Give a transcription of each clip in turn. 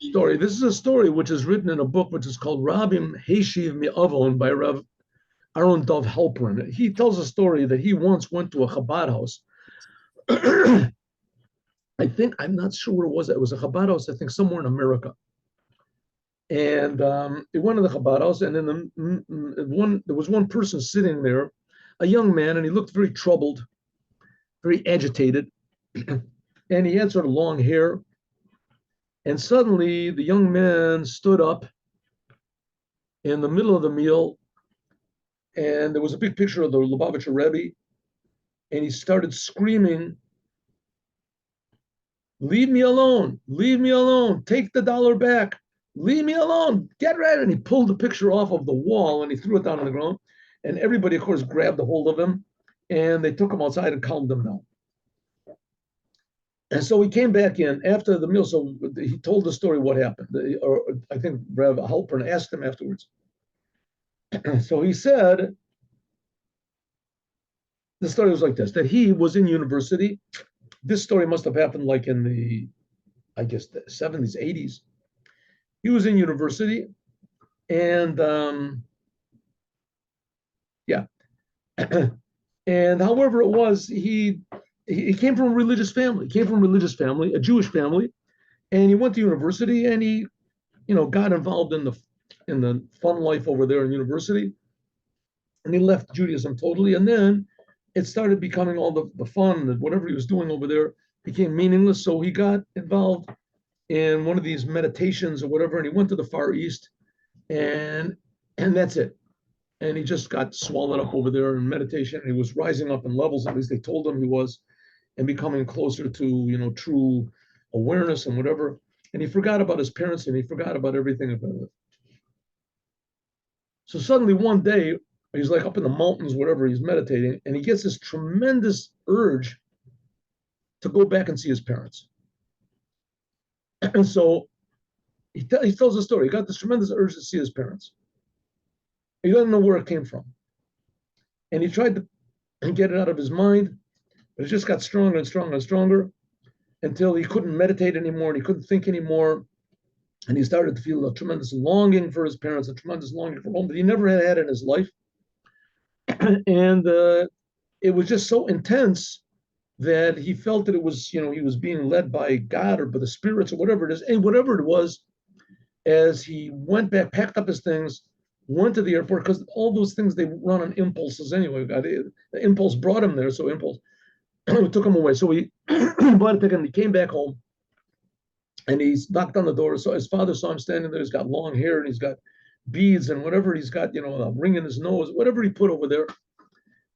story. This is a story which is written in a book which is called Rabim Heshiv Mi'avon by Rav Aaron Dov Halperin. He tells a story that he once went to a Chabad house. I think, I'm not sure where it was. It was a Chabad house, I think, somewhere in America. And it went to the Chabad house, and then there was one person sitting there, a young man, and he looked very troubled, very agitated, and he had sort of long hair. And suddenly, the young man stood up in the middle of the meal, and there was a big picture of the Lubavitcher Rebbe, and he started screaming, "Leave me alone! Leave me alone! Take the dollar back! Leave me alone! Get rid!" And he pulled the picture off of the wall and he threw it down on the ground. And everybody, of course, grabbed a hold of him, and they took him outside and calmed him down. And so he came back in after the meal. So he told the story what happened. Or I think Rev Halpern asked him afterwards. So he said, the story was like this, that he was in university. This story must have happened like in the, I guess, the 70s, 80s. He was in university, and yeah. And however it was, he came from a religious family. He came from a religious family, a Jewish family, and he went to university, and he, got involved in the fun life over there in university, and he left Judaism totally. And then it started becoming all the fun, that whatever he was doing over there became meaningless. So he got involved in one of these meditations or whatever, and he went to the Far East, and that's it. And he just got swallowed up over there in meditation. And he was rising up in levels, at least they told him he was, and becoming closer to true awareness and whatever. And he forgot about his parents, and he forgot about everything about it. So suddenly one day, he's like up in the mountains, whatever, he's meditating, and he gets this tremendous urge to go back and see his parents. And so he tells a story. He got this tremendous urge to see his parents. He doesn't know where it came from. And he tried to get it out of his mind, but it just got stronger and stronger and stronger until he couldn't meditate anymore and he couldn't think anymore. And he started to feel a tremendous longing for his parents, a tremendous longing for home that he never had in his life. And it was just so intense that he felt that it was, he was being led by God or by the spirits or whatever it is. And whatever it was, as he went back, packed up his things, went to the airport, because all those things, they run on impulses anyway. The impulse brought him there, so impulse took him away. So he bought a ticket and he came back home, and he knocked on the door. So his father saw him standing there. He's got long hair and he's got beads and whatever he's got, a ring in his nose, whatever he put over there.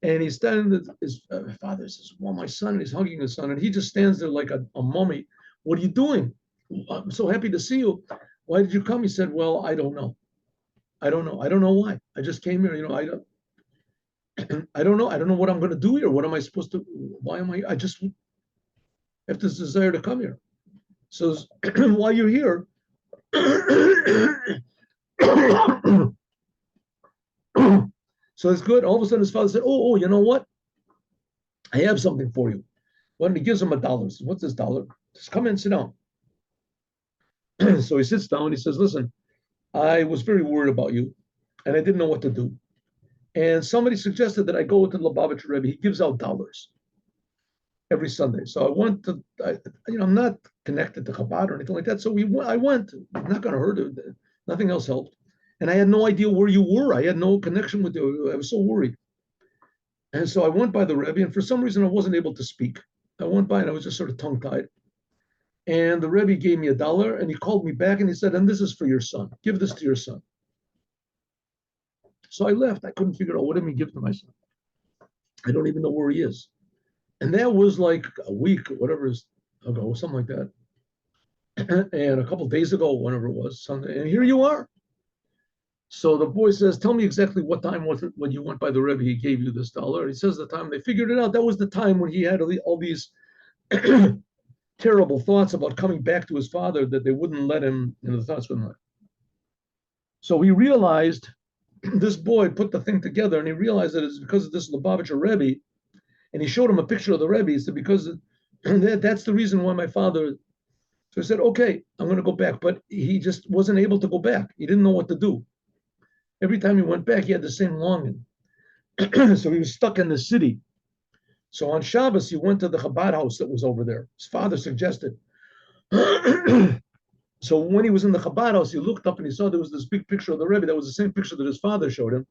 And he's standing there. His father says, "Well, my son," and he's hugging his son, and he just stands there like a mummy. "What are you doing? I'm so happy to see you. Why did you come?" He said, "Well, I don't know. I don't know. I don't know why. I just came here. I don't know. I don't know what I'm going to do here. What am I supposed to? Why am I just have this desire to come here." So while you're here, so it's good. All of a sudden, his father said, "Oh, you know what? I have something for you." When he gives him $1, says, "What's this dollar? Just come in, sit down." So he sits down. He says, "Listen, I was very worried about you, and I didn't know what to do. And somebody suggested that I go to the Lubavitcher Rebbe. He gives out dollars every Sunday. So I went to, I'm not connected to Chabad or anything like that. So I went. Not going to hurt it. Nothing else helped. And I had no idea where you were. I had no connection with you. I was so worried. And so I went by the Rebbe, and for some reason I wasn't able to speak. I went by and I was just sort of tongue-tied. And the Rebbe gave me $1, and he called me back and he said, "And this is for your son. Give this to your son." So I left. I couldn't figure out what did he give to my son. I don't even know where he is. And that was like a week, whatever is ago, something like that. And a couple of days ago, whenever it was, Sunday, and here you are. So the boy says, "Tell me exactly what time was it when you went by the Rebbe, he gave you this $1. He says the time they figured it out. That was the time when he had all these terrible thoughts about coming back to his father, that they wouldn't let him, the thoughts wouldn't let him. So he realized, this boy put the thing together, and he realized that it's because of this Lubavitcher Rebbe, and he showed him a picture of the Rebbe. He said, "Because that's the reason why my father So he said, okay, I'm going to go back. But he just wasn't able to go back. He didn't know what to do. Every time he went back, he had the same longing. So he was stuck in the city. So on Shabbos, he went to the Chabad house that was over there. His father suggested. So when he was in the Chabad house, he looked up and he saw there was this big picture of the Rebbe. That was the same picture that his father showed him.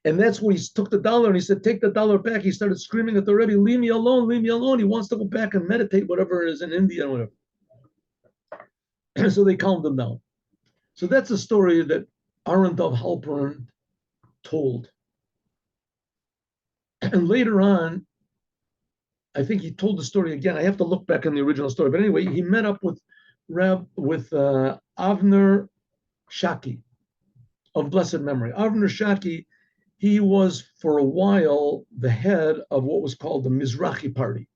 And that's when he took the dollar and he said, take the dollar back. He started screaming at the Rebbe, leave me alone, leave me alone. He wants to go back and meditate, whatever it is in India or whatever. So they calmed him down. So that's a story that Aaron Dov Halpern told. And later on, I think he told the story again. I have to look back in the original story. But anyway, he met up with Avner Shaki of blessed memory. Avner Shaki, he was for a while the head of what was called the Mizrahi Party.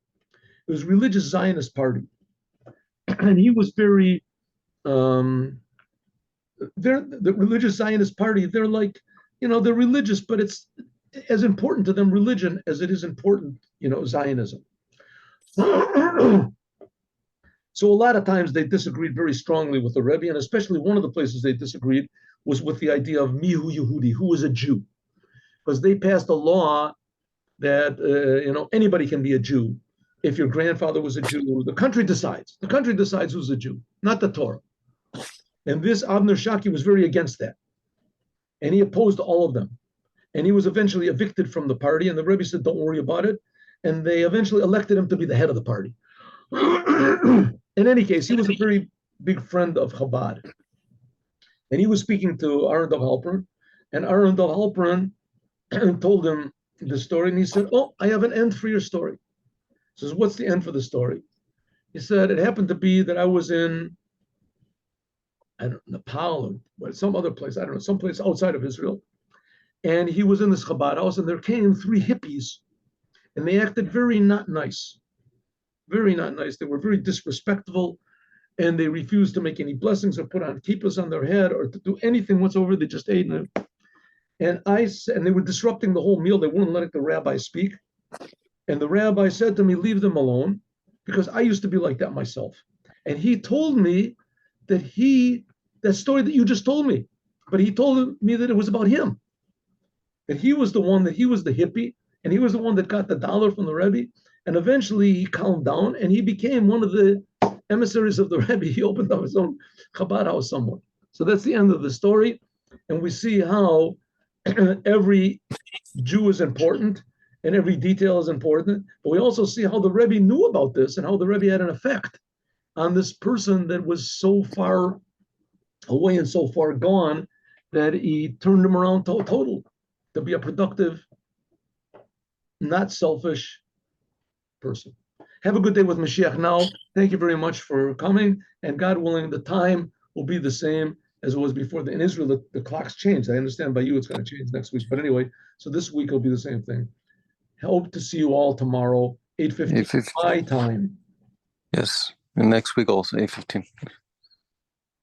It was a religious Zionist party. And he was very, the religious Zionist party, they're like, they're religious, but it's as important to them religion as it is important, Zionism. So a lot of times they disagreed very strongly with the Rebbe, and especially one of the places they disagreed was with the idea of Mihu Yehudi, who is a Jew, because they passed a law that anybody can be a Jew. If your grandfather was a Jew, the country decides. The country decides who's a Jew, not the Torah. And this Avner Shaki was very against that, and he opposed all of them. And he was eventually evicted from the party, and the Rebbe said, "Don't worry about it." And they eventually elected him to be the head of the party. In any case, he was a very big friend of Chabad. And he was speaking to Aaron Dov Halpern, and Aaron Dov Halpern told him the story, and he said, "Oh, I have an end for your story." He says, "What's the end for the story?" He said, "It happened to be that I was in, Nepal or some other place, someplace outside of Israel. And he was in this Chabad house, and there came 3 hippies, and they acted very not nice. Very not nice. They were very disrespectful, and they refused to make any blessings or put on kippahs on their head or to do anything whatsoever. They just ate it. And they were disrupting the whole meal. They wouldn't let the rabbi speak. And the rabbi said to me, leave them alone, because I used to be like that myself. And he told me that story that you just told me, but he told me that it was about him. That he was the hippie, and he was the one that got the dollar from the Rebbe. And eventually he calmed down, and he became one of the emissaries of the Rebbe. He opened up his own Chabad house somewhere. So that's the end of the story. And we see how every Jew is important, and every detail is important. But we also see how the Rebbe knew about this, and how the Rebbe had an effect on this person that was so far away and so far gone that he turned him around total to be a productive, not selfish person. Have a good day with Mashiach now. Thank you very much for coming. And God willing, the time will be the same as it was before. In Israel, the clocks changed. I understand by you it's going to change next week. But anyway, so this week will be the same thing. Hope to see you all tomorrow, 8:50 my time. Yes. And next week also, 8:15.